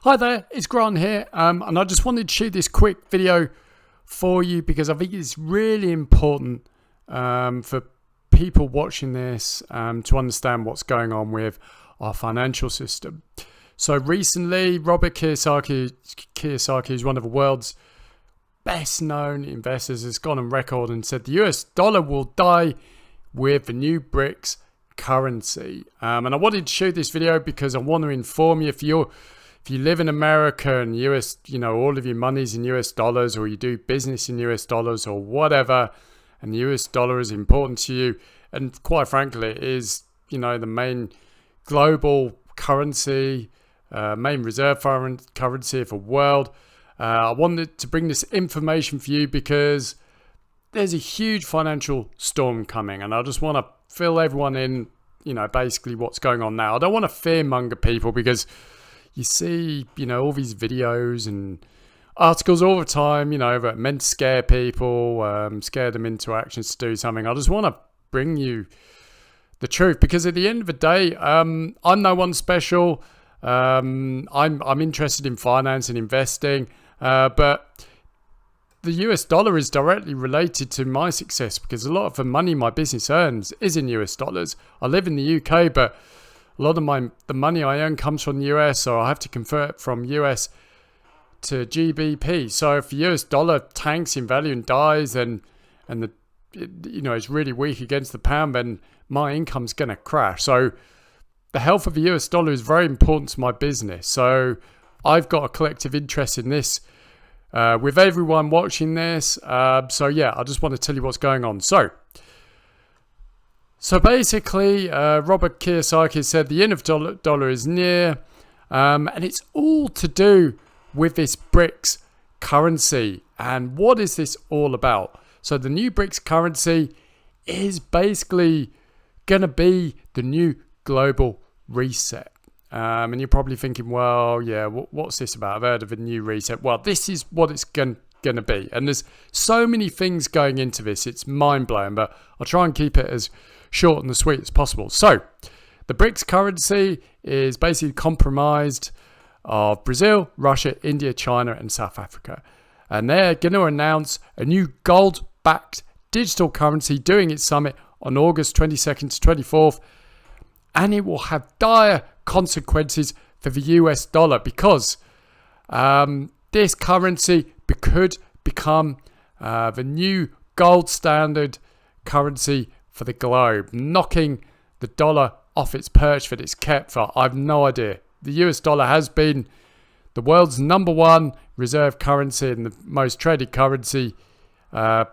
Hi there, it's Grant here, and I just wanted to shoot this quick video for you because I think it's really important for people watching this to understand what's going on with our financial system. So recently, Robert Kiyosaki is one of the world's best known investors, has gone on record and said the US dollar will die with the new BRICS currency. And I wanted to shoot this video because I want to inform you if you live in America and US, all of your money's in US dollars, or you do business in US dollars or whatever, and the US dollar is important to you, and quite frankly, it is, the main global currency, main reserve currency of the world. I wanted to bring this information for you because there's a huge financial storm coming, and I just want to fill everyone in, basically what's going on now. I don't want to fearmonger people because you see, all these videos and articles all the time, that meant to scare people, scare them into actions to do something. I just want to bring you the truth because at the end of the day, I'm no one special. I'm interested in finance and investing, but the US dollar is directly related to my success because a lot of the money my business earns is in US dollars. I live in the UK, but a lot of the money I earn comes from the US, so I have to convert from US to GBP. So if the US dollar tanks in value and dies, and it's really weak against the pound, then my income's going to crash. So the health of the US dollar is very important to my business. So I've got a collective interest in this with everyone watching this. So yeah, I just want to tell you what's going on. So basically, Robert Kiyosaki said the end of dollar is near, and it's all to do with this BRICS currency. And what is this all about? So the new BRICS currency is basically going to be the new global reset. And you're probably thinking, well, yeah, what's this about? I've heard of a new reset. Well, this is what it's going to be. And there's so many things going into this. It's mind-blowing, but I'll try and keep it as short and sweet as possible. So the BRICS currency is basically comprised of Brazil, Russia, India, China, and South Africa. And they're going to announce a new gold-backed digital currency doing its summit on August 22nd to 24th. And it will have dire consequences for the US dollar because this currency could become the new gold standard currency for the globe, knocking the dollar off its perch that it's kept for, I've no idea. The US dollar has been the world's #1 reserve currency and the most traded currency for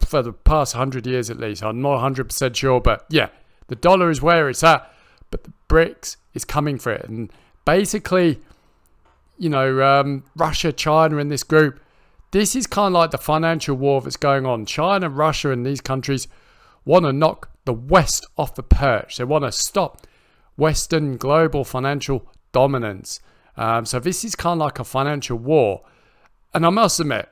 the past 100 years at least. I'm not 100% sure, but yeah, the dollar is where it's at, but the BRICS is coming for it. And basically, Russia, China in this group, this is kind of like the financial war that's going on. China, Russia, and these countries want to knock the West off the perch. They want to stop Western global financial dominance. So this is kind of like a financial war. And I must admit,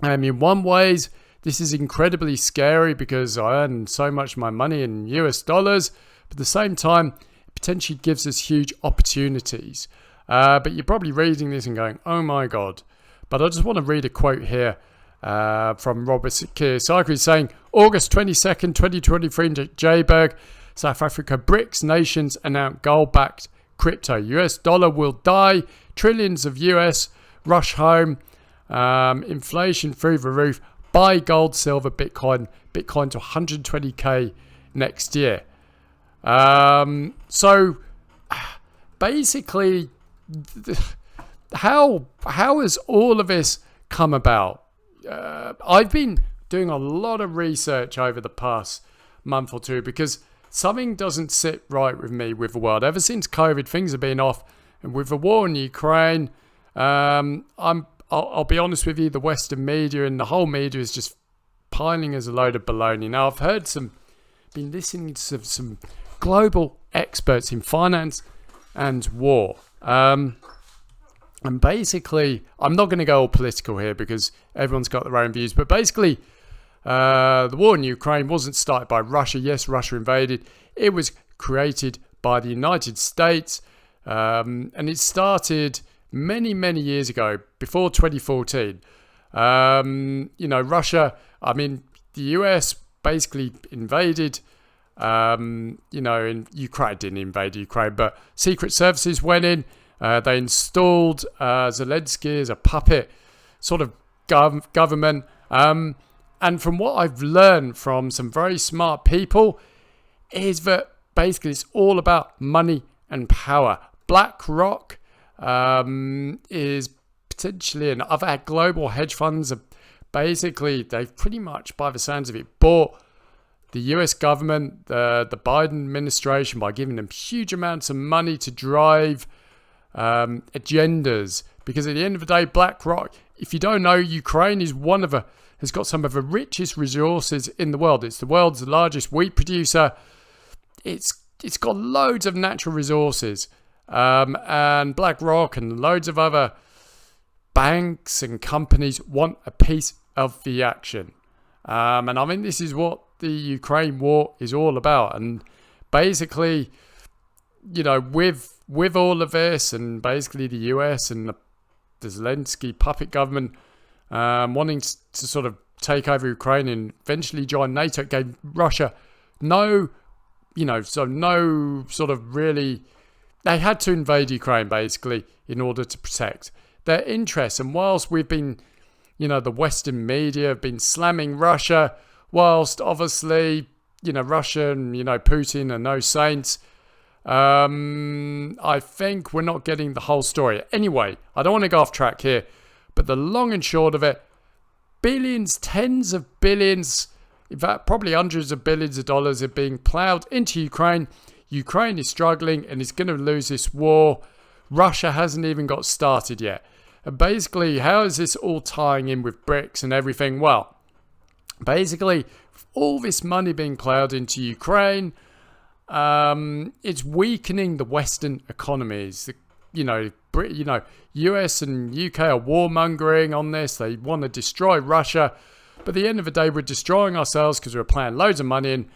in one ways, this is incredibly scary because I earn so much of my money in US dollars, but at the same time, it potentially gives us huge opportunities. But you're probably reading this and going, oh my God. But I just want to read a quote here from Robert Kiyosaki saying, August 22nd, 2023 in Johannesburg, South Africa, BRICS nations announce gold-backed crypto. US dollar will die. Trillions of US rush home. Inflation through the roof. Buy gold, silver, Bitcoin to 120k next year. So basically, how has all of this come about? I've been doing a lot of research over the past month or two because something doesn't sit right with me with the world. Ever since COVID, things have been off, and with the war in Ukraine, I'll be honest with you, the Western media and the whole media is just piling as a load of baloney. Now, I've been listening to some global experts in finance and war. And basically, I'm not going to go all political here because everyone's got their own views. But basically, the war in Ukraine wasn't started by Russia. Yes, Russia invaded. It was created by the United States And it started many, many years ago, before 2014. Russia, the US basically invaded, in Ukraine, didn't invade Ukraine, but secret services went in. They installed Zelensky as a puppet sort of government. And from what I've learned from some very smart people is that basically it's all about money and power. BlackRock is potentially, and other global hedge funds are basically, they've pretty much, by the sounds of it, bought the US government, the Biden administration, by giving them huge amounts of money to drive agendas. Because at the end of the day, BlackRock, if you don't know, Ukraine is has got some of the richest resources in the world. It's the world's largest wheat producer. It's got loads of natural resources. And BlackRock and loads of other banks and companies want a piece of the action. And this is what the Ukraine war is all about. And basically, with all of this, and basically the US and the Zelensky puppet government wanting to sort of take over Ukraine and eventually join NATO, gave Russia no sort of really, they had to invade Ukraine basically in order to protect their interests. And whilst we've been, the Western media have been slamming Russia, whilst obviously, Russia and, Putin are no saints, I think we're not getting the whole story. Anyway, I don't want to go off track here, but the long and short of it, billions, tens of billions, in fact, probably hundreds of billions of dollars are being ploughed into Ukraine. Ukraine is struggling and is going to lose this war. Russia hasn't even got started yet. And basically, how is this all tying in with BRICS and everything? Well, basically, all this money being ploughed into Ukraine, it's weakening the Western economies. US and UK are warmongering on this. They want to destroy Russia. But at the end of the day, we're destroying ourselves because we're playing loads of money in.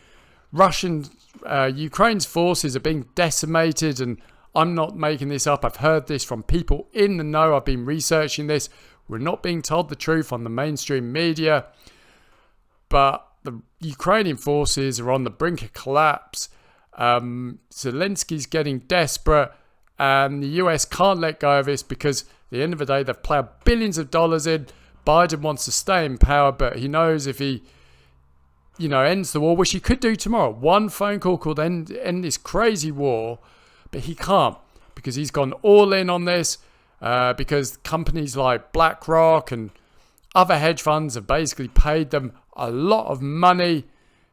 Ukraine's forces are being decimated, and I'm not making this up. I've heard this from people in the know. I've been researching this. We're not being told the truth on the mainstream media. But the Ukrainian forces are on the brink of collapse. Zelensky's getting desperate, and the US can't let go of this because at the end of the day, they've plowed billions of dollars in. Biden wants to stay in power, but he knows if he, ends the war, which he could do tomorrow. One phone call could end this crazy war, but he can't because he's gone all in on this. Because companies like BlackRock and other hedge funds have basically paid them a lot of money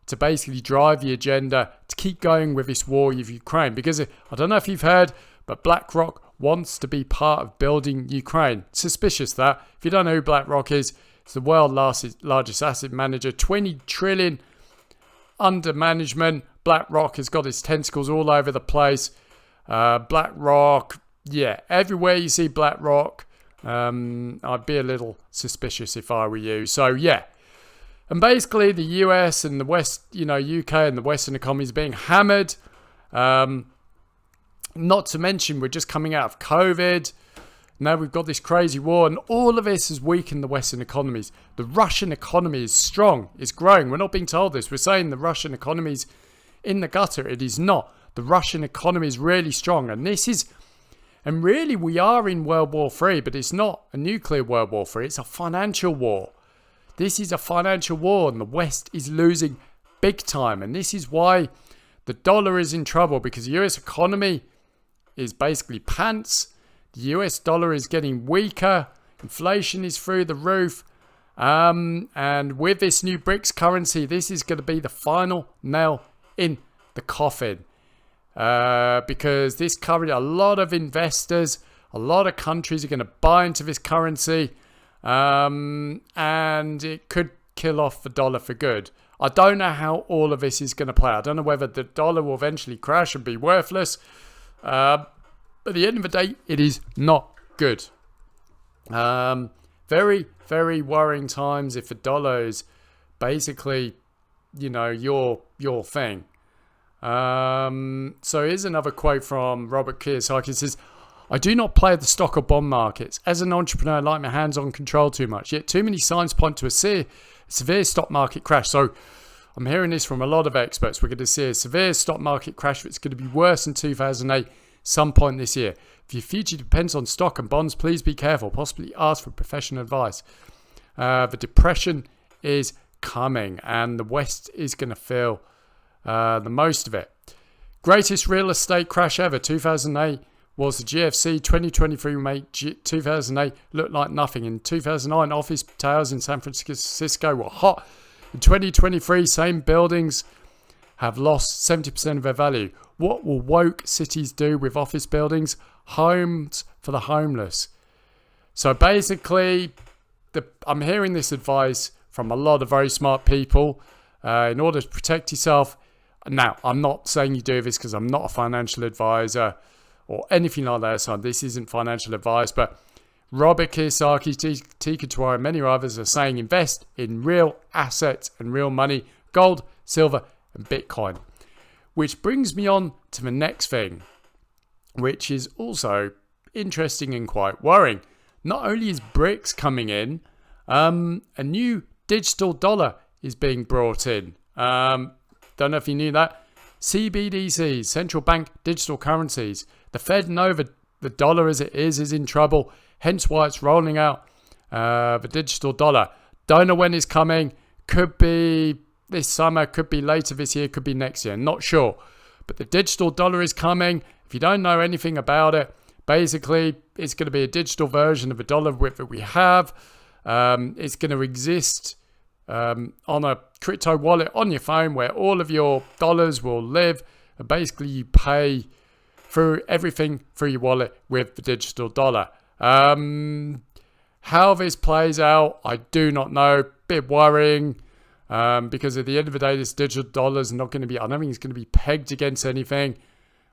to basically drive the agenda to keep going with this war with Ukraine. Because I don't know if you've heard, but BlackRock wants to be part of building Ukraine. Suspicious that. If you don't know who BlackRock is, it's the world's largest asset manager, 20 trillion under management. BlackRock has got its tentacles all over the place. BlackRock, everywhere you see BlackRock, I'd be a little suspicious if I were you. So, and basically the US and the West, UK and the Western economy is being hammered. Not to mention, we're just coming out of COVID. Now we've got this crazy war, and all of this has weakened the Western economies. The Russian economy is strong, it's growing. We're not being told this. We're saying the Russian economy is in the gutter. It is not. The Russian economy is really strong, and really we are in World War III, but it's not a nuclear World War III. It's a financial war. This is a financial war, and the West is losing big time. And this is why the dollar is in trouble, because the US economy is basically pants. The US dollar is getting weaker. Inflation is through the roof. And with this new BRICS currency, this is going to be the final nail in the coffin. Because this currency, a lot of investors, a lot of countries are going to buy into this currency. And it could kill off the dollar for good. I don't know how all of this is going to play. I don't know whether the dollar will eventually crash and be worthless. But at the end of the day, it is not good. Very, very worrying times if the dollar is basically, your thing. So here's another quote from Robert Kiyosaki. It says, I do not play the stock or bond markets. As an entrepreneur, I like my hands-on control too much. Yet too many signs point to a severe stock market crash. So I'm hearing this from a lot of experts. We're going to see a severe stock market crash. It's going to be worse than 2008 some point this year. If your future depends on stock and bonds, please be careful. Possibly ask for professional advice. The depression is coming and the West is going to feel the most of it. Greatest real estate crash ever, 2008 was the GFC. 2023 made 2008 look like nothing. In 2009, office towers in San Francisco were hot. In 2023, same buildings have lost 70% of their value. What will woke cities do with office buildings? Homes for the homeless. So basically, I'm hearing this advice from a lot of very smart people in order to protect yourself. Now, I'm not saying you do this because I'm not a financial advisor or anything like that. So this isn't financial advice, but Robert Kiyosaki, Tika Tuara, and many others are saying invest in real assets and real money, gold, silver, and Bitcoin. Which brings me on to the next thing, which is also interesting and quite worrying. Not only is BRICS coming in, a new digital dollar is being brought in. Don't know if you knew that. CBDCs, central bank digital currencies. The Fed know the dollar as it is in trouble. Hence why it's rolling out the digital dollar. Don't know when it's coming. Could be this summer, could be later this year, could be next year. Not sure. But the digital dollar is coming. If you don't know anything about it, basically it's going to be a digital version of a dollar that we have. It's going to exist on a crypto wallet on your phone where all of your dollars will live. And basically you pay through everything through your wallet with the digital dollar. How this plays out, I do not know. Bit worrying because at the end of the day, this digital dollar is not going to be, I don't think it's going to be pegged against anything.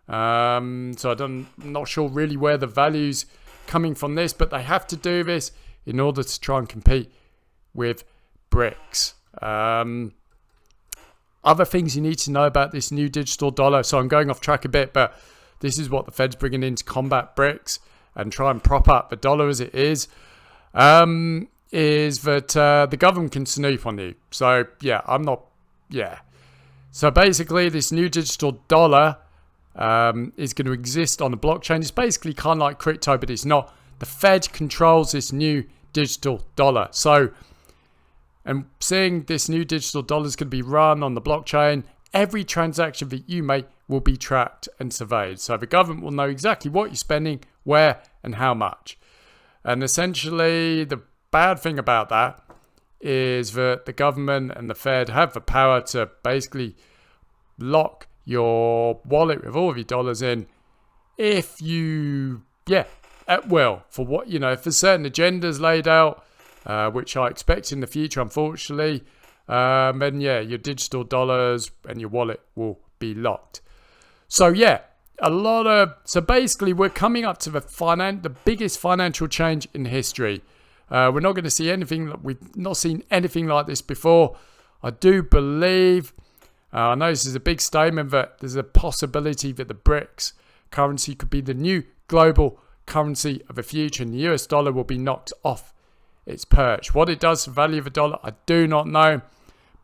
So I'm not sure really where the value's coming from this, but they have to do this in order to try and compete with BRICS. Other things you need to know about this new digital dollar. So I'm going off track a bit, but this is what the Fed's bringing in to combat BRICS and try and prop up the dollar as it is that the government can snoop on you. So So basically this new digital dollar is going to exist on a blockchain. It's basically kind of like crypto, but it's not. The Fed controls this new digital dollar. So, and seeing this new digital dollar is going to be run on the blockchain, every transaction that you make will be tracked and surveyed. So the government will know exactly what you're spending, where, and how much. And essentially, the bad thing about that is that the government and the Fed have the power to basically lock your wallet with all of your dollars in if you, at will, for what, if there's certain agendas laid out, which I expect in the future, unfortunately, then your digital dollars and your wallet will be locked. So so basically we're coming up to the biggest financial change in history. We're not going to see anything, we've not seen anything like this before. I do believe, I know this is a big statement, but there's a possibility that the BRICS currency could be the new global currency of the future, and the US dollar will be knocked off its perch. What it does to the value of the dollar, I do not know,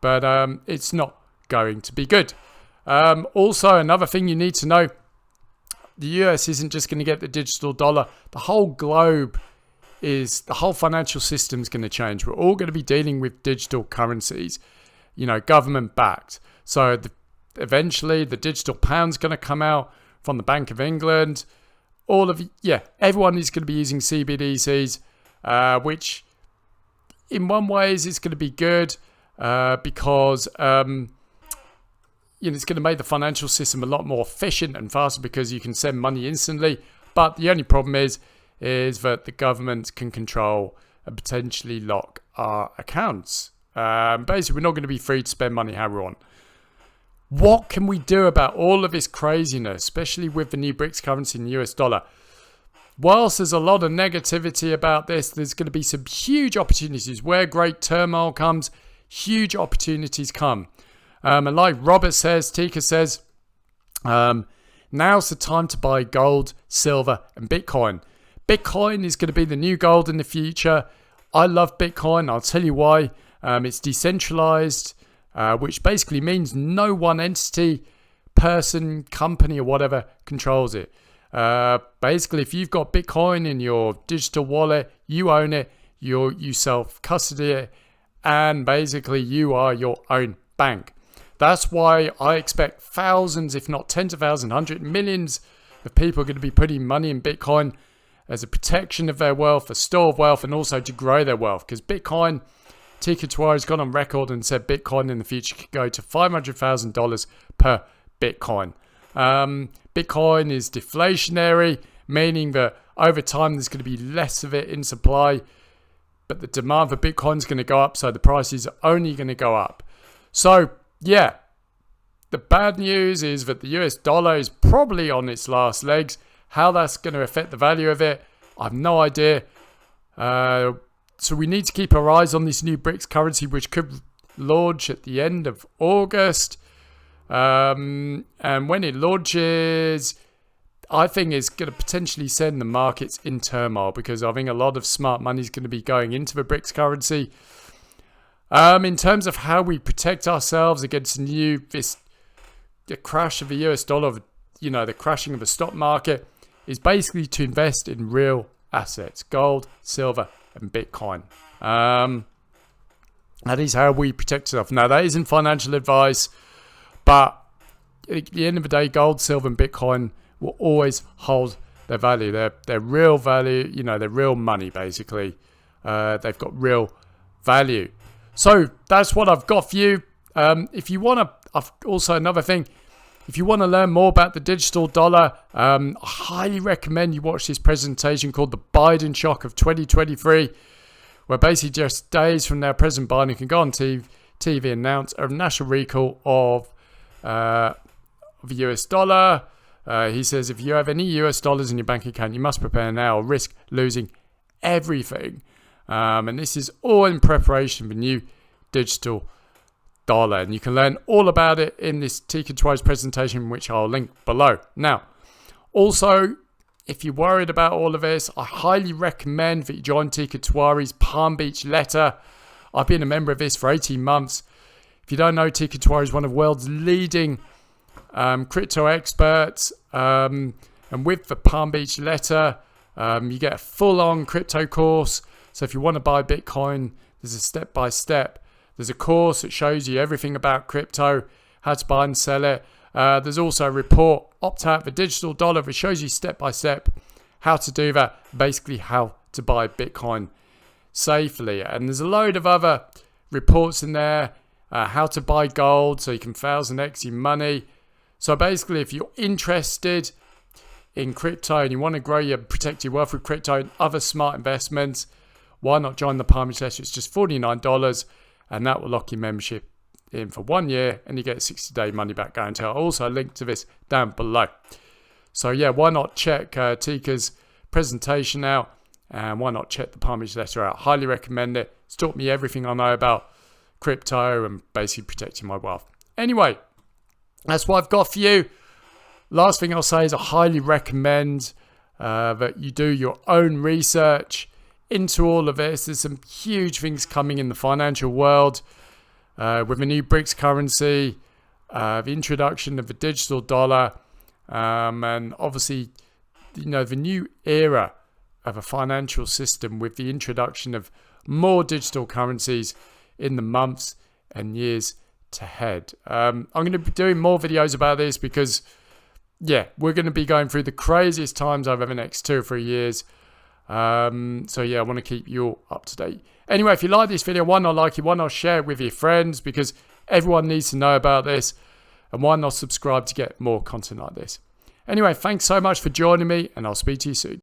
but it's not going to be good. Also, another thing you need to know, the US isn't just going to get the digital dollar. The whole globe the whole financial system is going to change. We're all going to be dealing with digital currencies, government backed. So eventually the digital pound's going to come out from the Bank of England. Everyone is going to be using CBDCs, which in one way is going to be good because it's going to make the financial system a lot more efficient and faster because you can send money instantly. But the only problem is that the government can control and potentially lock our accounts. Basically, we're not going to be free to spend money how we want. What can we do about all of this craziness, especially with the new BRICS currency and the US dollar? Whilst there's a lot of negativity about this, there's going to be some huge opportunities. Where great turmoil comes, huge opportunities come. And like Robert says, Tika says, Now's the time to buy gold, silver, and Bitcoin. Bitcoin is going to be the new gold in the future. I love Bitcoin. I'll tell you why. It's decentralized, which basically means no one entity, person, company, or whatever controls it. Basically, if you've got Bitcoin in your digital wallet, you own it, you self-custody it, and basically you are your own bank. That's why I expect thousands, if not tens of thousands, hundreds, millions of people are going to be putting money in Bitcoin as a protection of their wealth, a store of wealth, and also to grow their wealth. Because Bitcoin, Kiyosaki has gone on record and said Bitcoin in the future could go to $500,000 per Bitcoin. Bitcoin is deflationary, meaning that over time there's going to be less of it in supply, but the demand for Bitcoin is going to go up, so the prices are only going to go up. So, yeah, the bad news is that the US dollar is probably on its last legs. How that's going to affect the value of it, I have no idea. So we need to keep our eyes on this new BRICS currency, which could launch at the end of August. And when it launches, I think it's going to potentially send the markets in turmoil, because I think a lot of smart money is going to be going into the BRICS currency. In terms of how we protect ourselves against the crash of the US dollar, the crashing of the stock market, is basically to invest in real assets, gold, silver, and Bitcoin. That is how we protect ourselves. Now, that isn't financial advice, but at the end of the day, gold, silver, and Bitcoin will always hold their value. Their real value, their real money, basically. They've got real value. So that's what I've got for you. If you want to, also another thing, if you want to learn more about the digital dollar, I highly recommend you watch this presentation called The Biden Shock of 2023, where basically just days from now, President Biden can go on TV and announce a national recall of the US dollar. He says if you have any US dollars in your bank account, you must prepare now or risk losing everything. And this is all in preparation for new digital dollar, and you can learn all about it in this Kiyosaki presentation, which I'll link below. Now, also, if you're worried about all of this, I highly recommend that you join Kiyosak's Palm Beach letter. I've been a member of this for 18 months. If you don't know, Kiyosaki is one of the world's leading crypto experts, and with the Palm Beach letter, you get a full-on crypto course. So if you want to buy Bitcoin, there's a step-by-step. There's a course that shows you everything about crypto, how to buy and sell it. There's also a report, Opt Out for Digital Dollar, that shows you step-by-step how to do that, basically how to buy Bitcoin safely. And there's a load of other reports in there, how to buy gold so you can 1000x your money. So basically, if you're interested in crypto and you want to grow protect your wealth with crypto and other smart investments, why not join the Palm Beach letter? It's just $49. And that will lock your membership in for 1 year, and you get a 60-day money-back guarantee. I'll also link to this down below. So yeah, why not check Tika's presentation out, and why not check the Palm Beach letter out? Highly recommend it. It's taught me everything I know about crypto and basically protecting my wealth. Anyway, that's what I've got for you. Last thing I'll say is I highly recommend that you do your own research into all of this. There's some huge things coming in the financial world with a new BRICS currency, the introduction of the digital dollar, and obviously, the new era of a financial system with the introduction of more digital currencies in the months and years to head. I'm going to be doing more videos about this because, yeah, we're going to be going through the craziest times over the next 2 or 3 years. So yeah, I want to keep you all up to date. Anyway, if you like this video, why not like it, why not share it with your friends, because everyone needs to know about this, and why not subscribe to get more content like this. Anyway, thanks so much for joining me, and I'll speak to you soon.